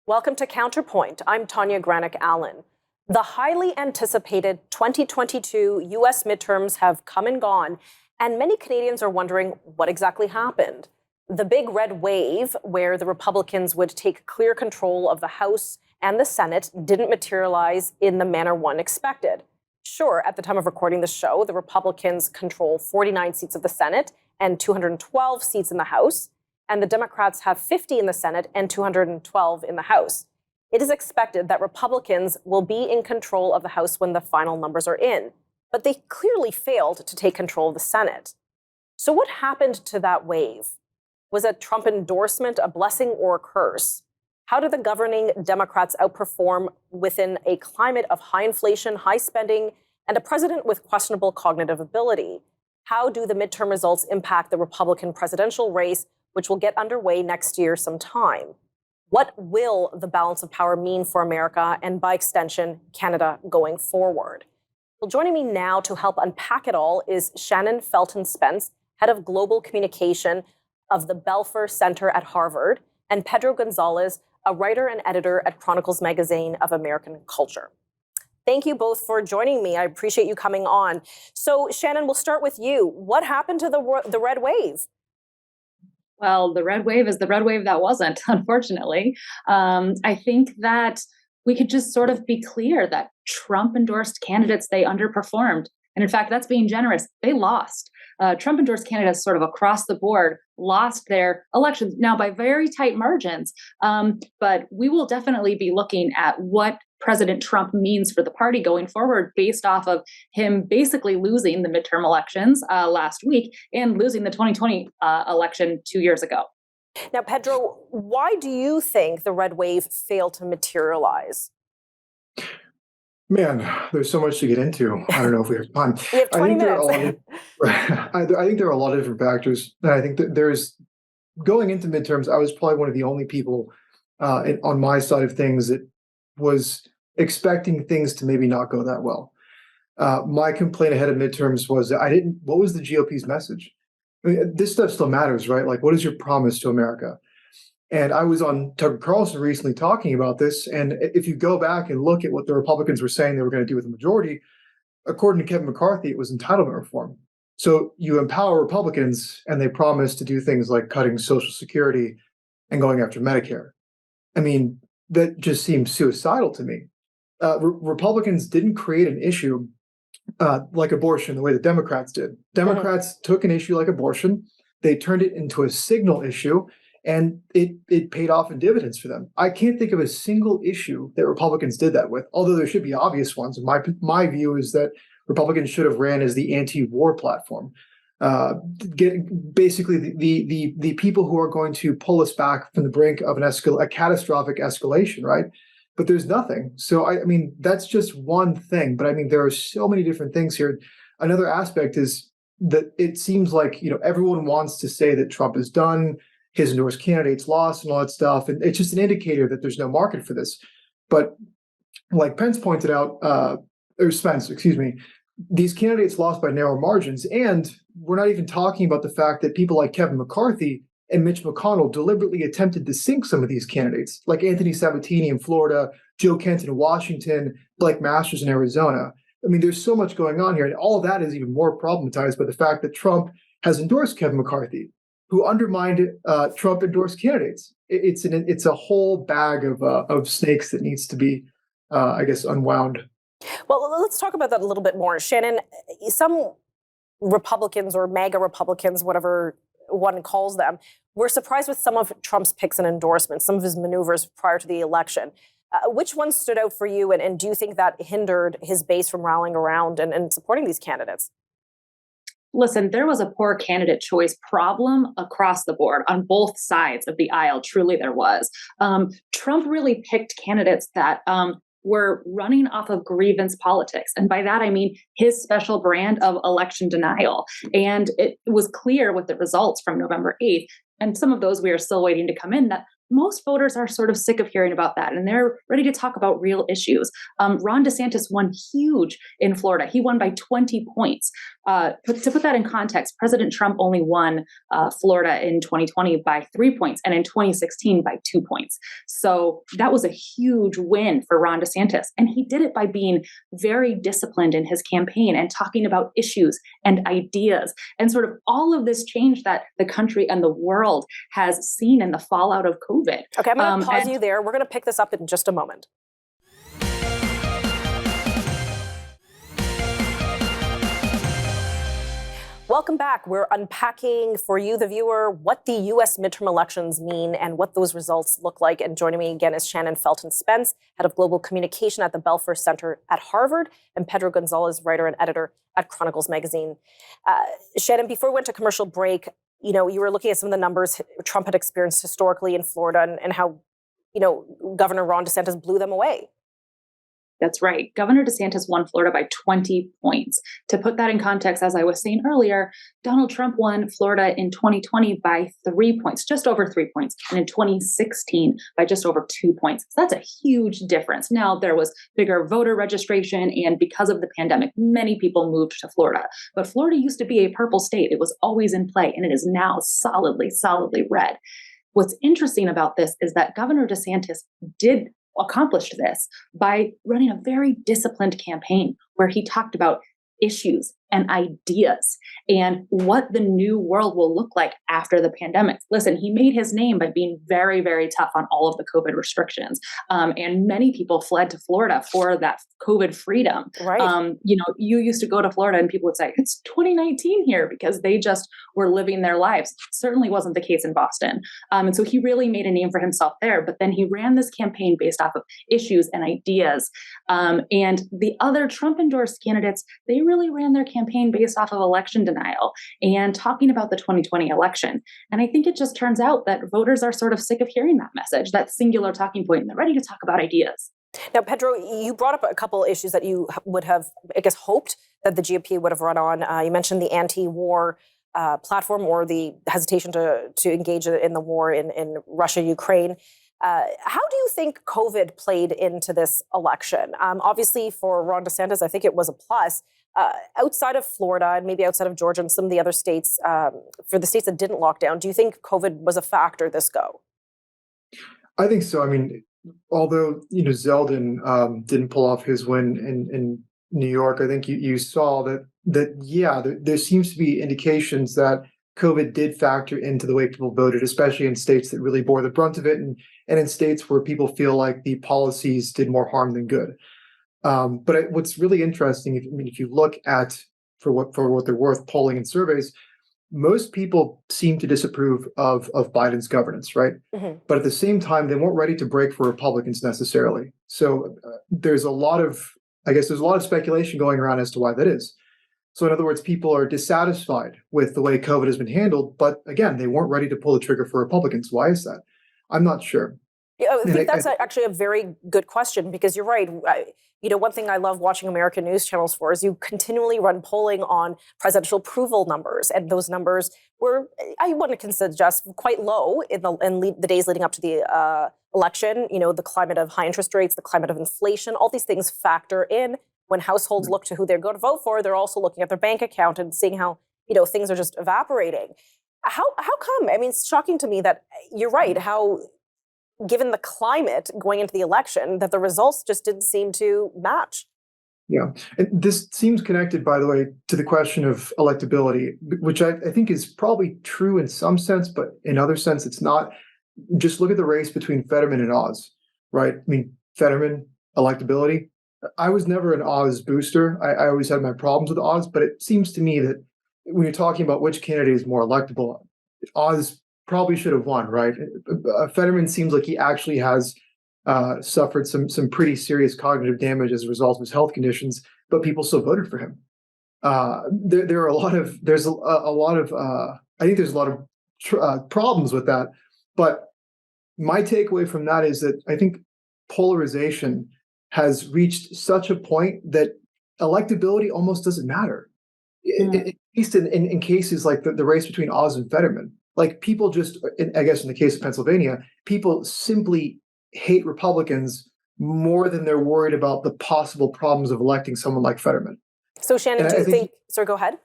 Welcome to Counterpoint. I'm Tanya Allen. The highly anticipated 2022 US midterms have come and gone, and many Canadians are wondering what exactly happened. The big red wave, where the Republicans would take clear control of the House and the Senate, didn't materialize in the manner one expected. Sure, at the time of recording the show, the Republicans control 49 seats of the Senate and 212 seats in the House, and the Democrats have 50 in the Senate and 212 in the House. It is expected that Republicans will be in control of the House when the final numbers are in, but they clearly failed to take control of the Senate. So what happened to that wave? Was a Trump endorsement a blessing or a curse? How did the governing Democrats outperform within a climate of high inflation, high spending, and a president with questionable cognitive ability? How do the midterm results impact the Republican presidential race, which will get underway next year sometime? What will the balance of power mean for America and, by extension, Canada going forward? Well, joining me now to help unpack it all is Shannon Felton Spence, Head of Global Communication of the Belfer Center at Harvard, and Pedro Gonzalez, a writer and editor at Chronicles Magazine of American Culture. Thank you both for joining me. I appreciate you coming on. So, Shannon, we'll start with you. What happened to the red wave? Well, the red wave is the red wave that wasn't, unfortunately. I think that we could just sort of be clear that Trump-endorsed candidates, they underperformed. And in fact, that's being generous. They lost. Trump-endorsed candidates sort of across the board lost their elections, now by very tight margins. But we will definitely be looking at what President Trump means for the party going forward based off of him basically losing the midterm elections last week and losing the 2020 election 2 years ago. Now, Pedro, why do you think the red wave failed to materialize? Man, there's so much to get into. I don't know if we have time. We have 20 minutes. I think there are a lot of different factors. And I think that going into midterms, I was probably one of the only people on my side of things that was expecting things to maybe not go that well. My complaint ahead of midterms was that what was the GOP's message? I mean, this stuff still matters, right? Like, what is your promise to America? And I was on Tucker Carlson recently talking about this. And if you go back and look at what the Republicans were saying they were going to do with the majority, according to Kevin McCarthy, it was entitlement reform. So you empower Republicans and they promise to do things like cutting Social Security and going after Medicare. I mean, that just seems suicidal to me. Republicans didn't create an issue like abortion the way the Democrats did. Democrats took an issue like abortion, they turned it into a signal issue, and it paid off in dividends for them. I can't think of a single issue that Republicans did that with, although there should be obvious ones. My view is that Republicans should have ran as the anti-war platform. Basically the people who are going to pull us back from the brink of a catastrophic escalation, right? But there's nothing. So I mean, that's just one thing. But I mean, there are so many different things here. Another aspect is that it seems like, everyone wants to say that Trump is done, his endorsed candidates lost and all that stuff. And it's just an indicator that there's no market for this. But like Pence pointed out, or Spence, excuse me, these candidates lost by narrow margins. And we're not even talking about the fact that people like Kevin McCarthy and Mitch McConnell deliberately attempted to sink some of these candidates, like Anthony Sabatini in Florida, Joe Kent in Washington, Blake Masters in Arizona. I mean, there's so much going on here. And all of that is even more problematized by the fact that Trump has endorsed Kevin McCarthy, who undermined Trump-endorsed candidates. It's a whole bag of snakes that needs to be, unwound. Well, let's talk about that a little bit more. Shannon, some Republicans or MAGA Republicans, whatever one calls them, were surprised with some of Trump's picks and endorsements, some of his maneuvers prior to the election. Which ones stood out for you, and do you think that hindered his base from rallying around and supporting these candidates? Listen, there was a poor candidate choice problem across the board on both sides of the aisle. Truly, there was. Trump really picked candidates that were running off of grievance politics. And by that, I mean his special brand of election denial. And it was clear with the results from November 8th, and some of those we are still waiting to come in, that most voters are sort of sick of hearing about that, and they're ready to talk about real issues. Ron DeSantis won huge in Florida. He won by 20 points. To put that in context, President Trump only won Florida in 2020 by 3 points, and in 2016 by 2 points. So that was a huge win for Ron DeSantis. And he did it by being very disciplined in his campaign and talking about issues and ideas and sort of all of this change that the country and the world has seen in the fallout of COVID. Okay, I'm going to pause you there. We're going to pick this up in just a moment. Welcome back. We're unpacking for you, the viewer, what the U.S. midterm elections mean and what those results look like. And joining me again is Shannon Felton Spence, head of global communication at the Belfer Center at Harvard, and Pedro Gonzalez, writer and editor at Chronicles Magazine. Shannon, before we went to commercial break, you were looking at some of the numbers Trump had experienced historically in Florida and how, Governor Ron DeSantis blew them away. That's right. Governor DeSantis won Florida by 20 points. To put that in context, as I was saying earlier, Donald Trump won Florida in 2020 by 3 points, just over 3 points, and in 2016 by just over 2 points. So that's a huge difference. Now, there was bigger voter registration, and because of the pandemic, many people moved to Florida. But Florida used to be a purple state. It was always in play, and it is now solidly red. What's interesting about this is that Governor DeSantis did accomplished this by running a very disciplined campaign where he talked about issues and ideas and what the new world will look like after the pandemic. Listen, he made his name by being very, very tough on all of the COVID restrictions. And many people fled to Florida for that COVID freedom. Right. You used to go to Florida and people would say, it's 2019 here because they just were living their lives. Certainly wasn't the case in Boston. And so he really made a name for himself there. But then he ran this campaign based off of issues and ideas. And the other Trump-endorsed candidates, they really ran their campaign based off of election denial and talking about the 2020 election. And I think it just turns out that voters are sort of sick of hearing that message, that singular talking point, and they're ready to talk about ideas. Now, Pedro, you brought up a couple issues that you would have, hoped that the GOP would have run on. You mentioned the anti-war platform or the hesitation to engage in the war in Russia, Ukraine. How do you think COVID played into this election? Obviously, for Ron DeSantis, I think it was a plus. Outside of Florida and maybe outside of Georgia and some of the other states, for the states that didn't lock down, do you think COVID was a factor this go? I think so. I mean, although, Zeldin didn't pull off his win in New York, I think you saw that there seems to be indications that COVID did factor into the way people voted, especially in states that really bore the brunt of it and in states where people feel like the policies did more harm than good. But what's really interesting, if you look at for what they're worth, polling and surveys, most people seem to disapprove of Biden's governance, right? Mm-hmm. But at the same time, they weren't ready to break for Republicans necessarily. So there's a lot of speculation going around as to why that is. So in other words, people are dissatisfied with the way COVID has been handled, but again, they weren't ready to pull the trigger for Republicans. Why is that? I'm not sure. Yeah, I think that's actually a very good question because you're right. One thing I love watching American news channels for is you continually run polling on presidential approval numbers. And those numbers were, I wouldn't suggest, quite low in the days leading up to the election. The climate of high interest rates, the climate of inflation, all these things factor in. When households look to who they're going to vote for, they're also looking at their bank account and seeing how, things are just evaporating. How come? I mean, it's shocking to me that you're right, how given the climate going into the election, that the results just didn't seem to match. Yeah. And this seems connected, by the way, to the question of electability, which I think is probably true in some sense, but in other sense, it's not. Just look at the race between Fetterman and Oz, right? I mean, Fetterman, electability. I was never an Oz booster. I always had my problems with Oz, but it seems to me that when you're talking about which candidate is more electable, Oz probably should have won, right? Fetterman seems like he actually has suffered some pretty serious cognitive damage as a result of his health conditions, but people still voted for him. There are a lot of I think there's a lot of problems with that. But my takeaway from that is that I think polarization has reached such a point that electability almost doesn't matter. At least in cases like the race between Oz and Fetterman. like people just, I guess in the case of Pennsylvania, people simply hate Republicans more than they're worried about the possible problems of electing someone like Fetterman. So Shannon, And do I you think- think, sorry, go ahead.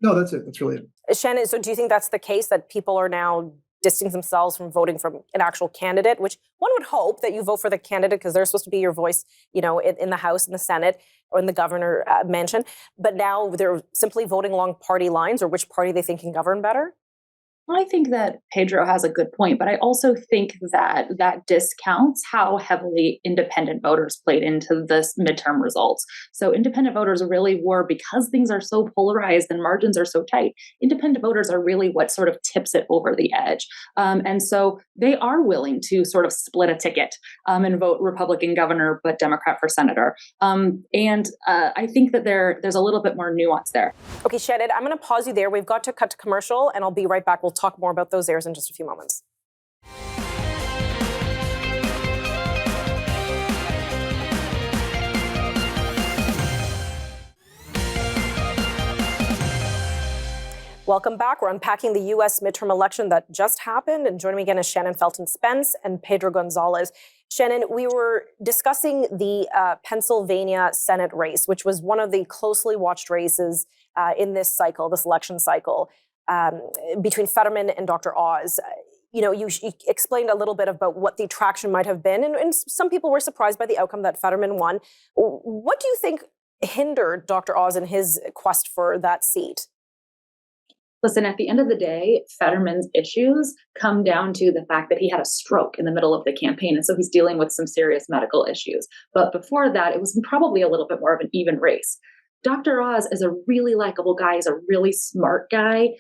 No, that's it. That's really it. Shannon, so do you think that's the case, that people are now distancing themselves from voting from an actual candidate, which one would hope that you vote for the candidate because they're supposed to be your voice, in the House, in the Senate, or in the governor mansion. But now they're simply voting along party lines or which party they think can govern better? I think that Pedro has a good point, but I also think that that discounts how heavily independent voters played into this midterm results. So independent voters really were, because things are so polarized and margins are so tight, independent voters are really what sort of tips it over the edge. And so they are willing to sort of split a ticket and vote Republican governor, but Democrat for senator. I think that there's a little bit more nuance there. Okay, Shannon, I'm going to pause you there. We've got to cut to commercial, and I'll be right back. We'll talk more about those errors in just a few moments. Welcome back. We're unpacking the U.S. midterm election that just happened. And joining me again is Shannon Felton Spence and Pedro Gonzalez. Shannon, we were discussing the Pennsylvania Senate race, which was one of the closely watched races in this cycle, this election cycle, between Fetterman and Dr. Oz. You explained a little bit about what the traction might have been, and some people were surprised by the outcome that Fetterman won. What do you think hindered Dr. Oz in his quest for that seat? Listen, at the end of the day, Fetterman's issues come down to the fact that he had a stroke in the middle of the campaign. And so he's dealing with some serious medical issues. But before that, it was probably a little bit more of an even race. Dr. Oz is a really likable guy. He's a really smart guy.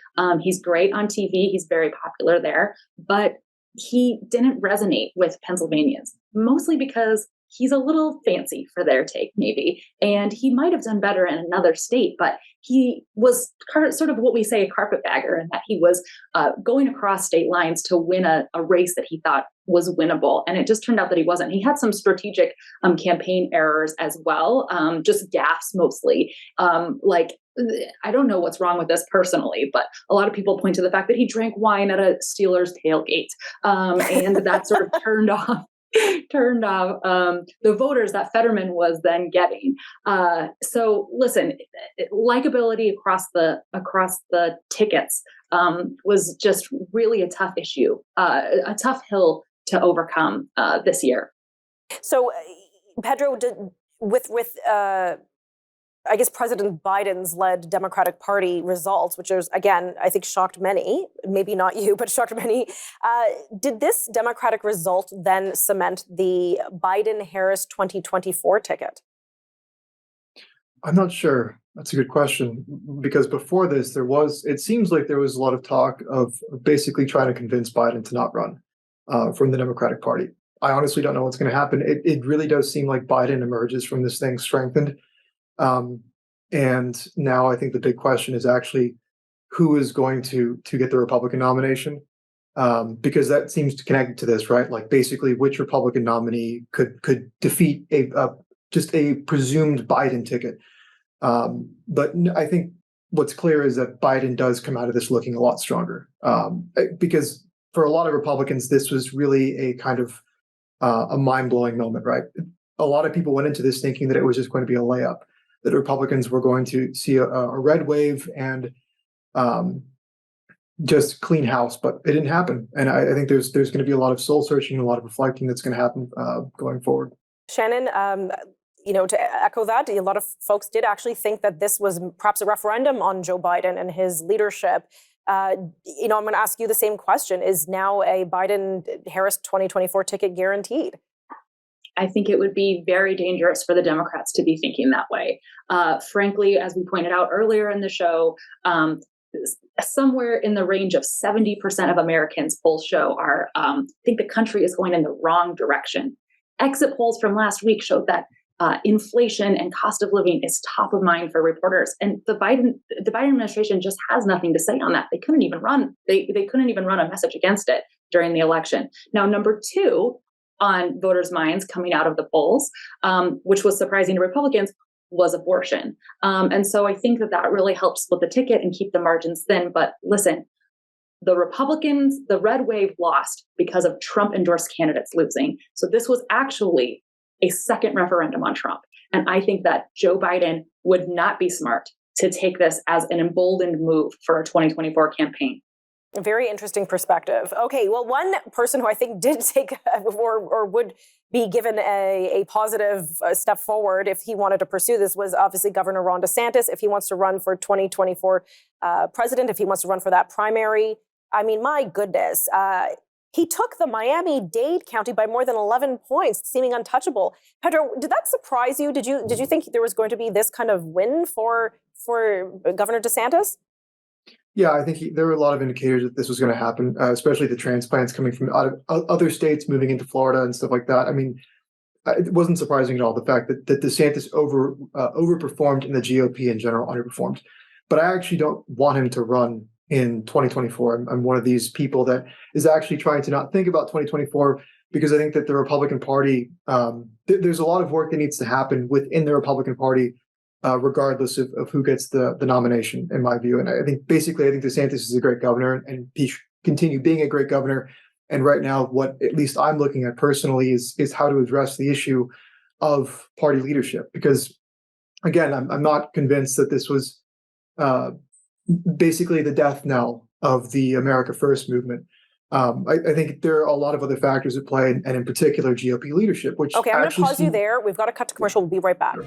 He's great on TV. He's very popular there. But he didn't resonate with Pennsylvanians, mostly because he's a little fancy for their take, maybe. And he might have done better in another state, but he was sort of what we say a carpetbagger, in that he was going across state lines to win a race that he thought was winnable. And it just turned out that he wasn't. He had some strategic campaign errors as well, just gaffes mostly. I don't know what's wrong with this personally, but a lot of people point to the fact that he drank wine at a Steelers tailgate. And that sort of turned off the voters that Fetterman was then getting. So listen, likability across the tickets was just really a tough issue, a tough hill to overcome this year. So, Pedro, with I guess President Biden's led Democratic Party results, which is, again, I think shocked many, maybe not you, but shocked many. Did this Democratic result then cement the Biden-Harris 2024 ticket? I'm not sure. That's a good question, because before this, it seems like there was a lot of talk of basically trying to convince Biden to not run from the Democratic Party. I honestly don't know what's going to happen. It really does seem like Biden emerges from this thing strengthened. And now I think the big question is actually who is going to get the Republican nomination, because that seems to connect to this, right? Like basically which Republican nominee could defeat just a presumed Biden ticket. But I think what's clear is that Biden does come out of this looking a lot stronger, because for a lot of Republicans, this was really a kind of a mind-blowing moment, right? A lot of people went into this thinking that it was just going to be a layup, that Republicans were going to see a red wave and just clean house, but it didn't happen. And I think there's going to be a lot of soul searching, a lot of reflecting that's going to happen going forward. Shannon, to echo that, a lot of folks did actually think that this was perhaps a referendum on Joe Biden and his leadership. I'm going to ask you the same question. Is now a Biden-Harris 2024 ticket guaranteed? I think it would be very dangerous for the Democrats to be thinking that way. Frankly, as we pointed out earlier in the show, somewhere in the range of 70% of Americans, polls show, think the country is going in the wrong direction. Exit polls from last week showed that inflation and cost of living is top of mind for reporters, and the Biden administration just has nothing to say on that. They couldn't even run. They couldn't even run a message against it during the election. Now, number two on voters' minds coming out of the polls, which was surprising to Republicans, was abortion. And so I think that really helps split the ticket and keep the margins thin. But listen, the Republicans, the red wave lost because of Trump endorsed candidates losing. So this was actually a second referendum on Trump. And I think that Joe Biden would not be smart to take this as an emboldened move for a 2024 campaign. Very interesting perspective. Okay, well, one person who I think did take or would be given a positive step forward if he wanted to pursue this was obviously Governor Ron DeSantis. If he wants to run for 2024 president, if he wants to run for that primary, I mean, my goodness. He took the Miami-Dade County by more than 11 points, seeming untouchable. Pedro, did that surprise you? Did you think there was going to be this kind of win for Governor DeSantis? Yeah, I think there were a lot of indicators that this was going to happen, especially the transplants coming from other states moving into Florida and stuff like that. I mean, it wasn't surprising at all, the fact that DeSantis overperformed and the GOP in general underperformed. But I actually don't want him to run in 2024. I'm one of these people that is actually trying to not think about 2024 because I think that the Republican Party, there's a lot of work that needs to happen within the Republican Party, regardless of who gets the nomination, in my view. And I think DeSantis is a great governor and he should continue being a great governor. And right now, what at least I'm looking at personally is how to address the issue of party leadership. Because again, I'm not convinced that this was basically the death knell of the America First movement. I think there are a lot of other factors at play, and in particular GOP leadership. Which okay, I'm going to pause you there. We've got to cut to commercial. We'll be right back. Sure.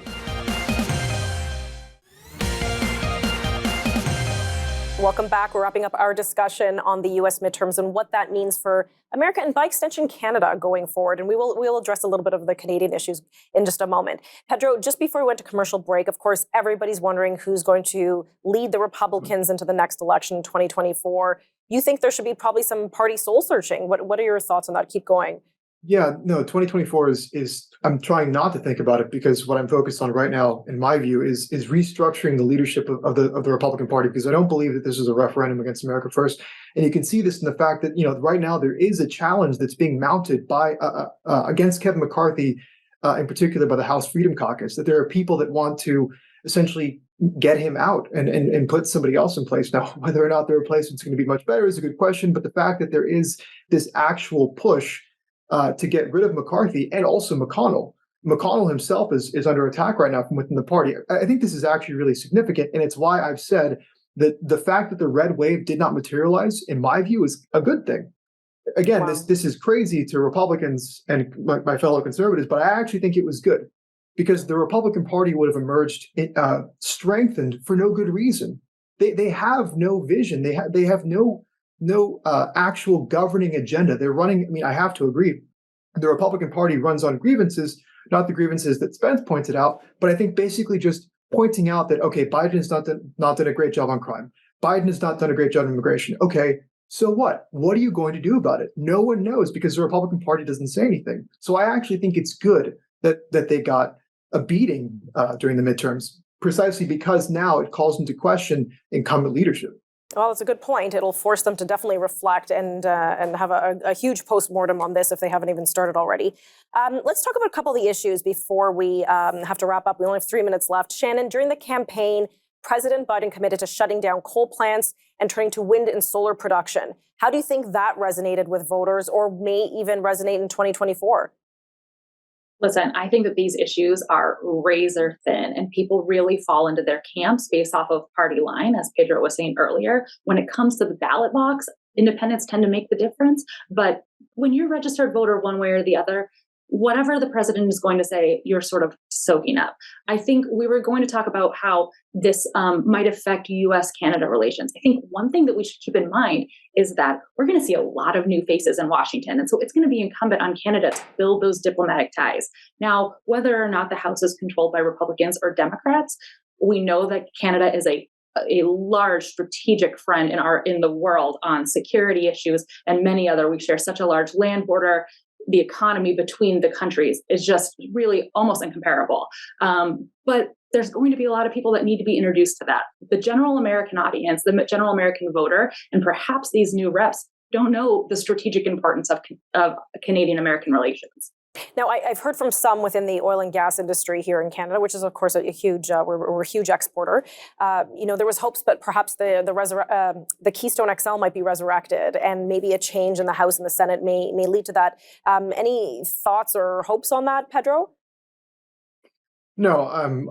Welcome back. We're wrapping up our discussion on the U.S. midterms and what that means for America and by extension Canada going forward. And we'll address a little bit of the Canadian issues in just a moment. Pedro, just before we went to commercial break, of course, everybody's wondering who's going to lead the Republicans into the next election in 2024. You think there should be probably some party soul searching. What are your thoughts on that? Keep going. Yeah, no, 2024 is I'm trying not to think about it because what I'm focused on right now, in my view, is restructuring the leadership of the Republican Party, because I don't believe that this is a referendum against America First. And you can see this in the fact that, right now there is a challenge that's being mounted by against Kevin McCarthy, in particular by the House Freedom Caucus, that there are people that want to essentially get him out and put somebody else in place. Now, whether or not the replacement's going to be much better is a good question, but the fact that there is this actual push to get rid of McCarthy and also McConnell. McConnell himself is under attack right now from within the party. I think this is actually really significant, and it's why I've said that the fact that the red wave did not materialize, in my view, is a good thing. Again, wow. This is crazy to Republicans and my fellow conservatives, but I actually think it was good because the Republican Party would have emerged strengthened for no good reason. They have no vision. They have no actual governing agenda. They're running. I mean, I have to agree. The Republican Party runs on grievances, not the grievances that Spence pointed out, but I think basically just pointing out that, okay, Biden has not done a great job on crime. Biden has not done a great job on immigration. Okay, so what? What are you going to do about it? No one knows because the Republican Party doesn't say anything. So I actually think it's good that they got a beating during the midterms, precisely because now it calls into question incumbent leadership. Well, it's a good point. It'll force them to definitely reflect and have a huge postmortem on this if they haven't even started already. Let's talk about a couple of the issues before we have to wrap up. We only have 3 minutes left. Shannon, during the campaign, President Biden committed to shutting down coal plants and turning to wind and solar production. How do you think that resonated with voters or may even resonate in 2024? Listen, I think that these issues are razor thin and people really fall into their camps based off of party line, as Pedro was saying earlier. When it comes to the ballot box, independents tend to make the difference. But when you're a registered voter one way or the other, whatever the president is going to say, you're sort of soaking up. I think we were going to talk about how this might affect U.S.-Canada relations. I think one thing that we should keep in mind is that we're going to see a lot of new faces in Washington. And so it's going to be incumbent on Canada to build those diplomatic ties. Now, whether or not the House is controlled by Republicans or Democrats, we know that Canada is a large strategic friend in the world on security issues and many other. We share such a large land border. The economy between the countries is just really almost incomparable. But there's going to be a lot of people that need to be introduced to that. The general American audience, the general American voter, and perhaps these new reps don't know the strategic importance of Canadian-American relations. Now, I've heard from some within the oil and gas industry here in Canada, which is, of course, a huge, we're a huge exporter. There was hopes, but perhaps the Keystone XL might be resurrected, and maybe a change in the House and the Senate may lead to that. Any thoughts or hopes on that, Pedro? No,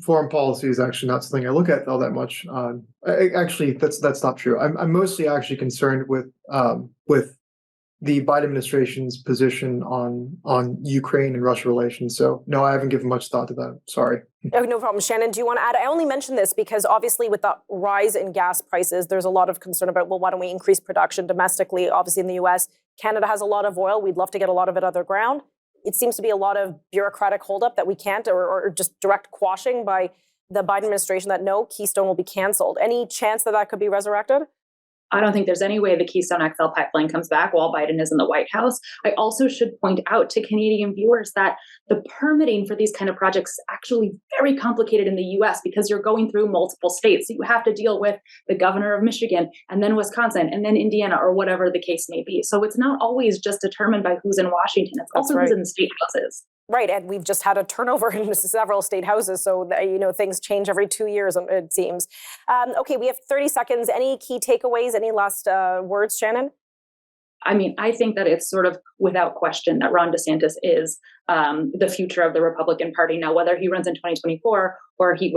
foreign policy is actually not something I look at all that much. Actually, that's not true. I'm mostly actually concerned with the Biden administration's position on Ukraine and Russia relations. So no, I haven't given much thought to that. Sorry. Oh, no problem. Shannon, do you want to add? I only mention this because obviously with the rise in gas prices, there's a lot of concern about, well, why don't we increase production domestically? Obviously in the US, Canada has a lot of oil. We'd love to get a lot of it underground. It seems to be a lot of bureaucratic holdup that we can't, or just direct quashing by the Biden administration that no, Keystone will be canceled. Any chance that that could be resurrected? I don't think there's any way the Keystone XL pipeline comes back while Biden is in the White House. I also should point out to Canadian viewers that the permitting for these kind of projects is actually very complicated in the US because you're going through multiple states. So you have to deal with the governor of Michigan and then Wisconsin and then Indiana or whatever the case may be. So it's not always just determined by who's in Washington. It's also who's in the state houses. Right, and we've just had a turnover in several state houses, so things change every 2 years, it seems. Okay, we have 30 seconds. Any key takeaways? Any last words, Shannon? I mean, I think that it's sort of without question that Ron DeSantis is the future of the Republican Party. Now, whether he runs in 2024 or he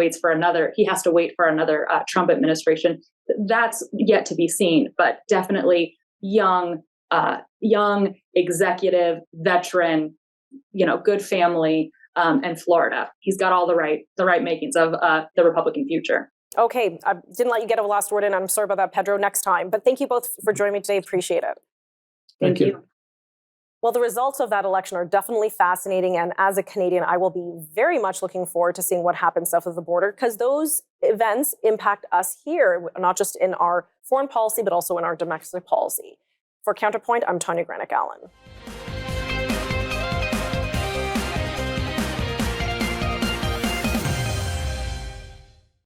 has to wait for another Trump administration, that's yet to be seen. But definitely young executive, veteran, good family, and Florida. He's got all the right makings of the Republican future. Okay, I didn't let you get a last word in. I'm sorry about that, Pedro. Next time. But thank you both for joining me today. Appreciate it. Thank you. Well, the results of that election are definitely fascinating. And as a Canadian, I will be very much looking forward to seeing what happens south of the border, because those events impact us here, not just in our foreign policy, but also in our domestic policy. For Counterpoint, I'm Tanya Granick-Allen.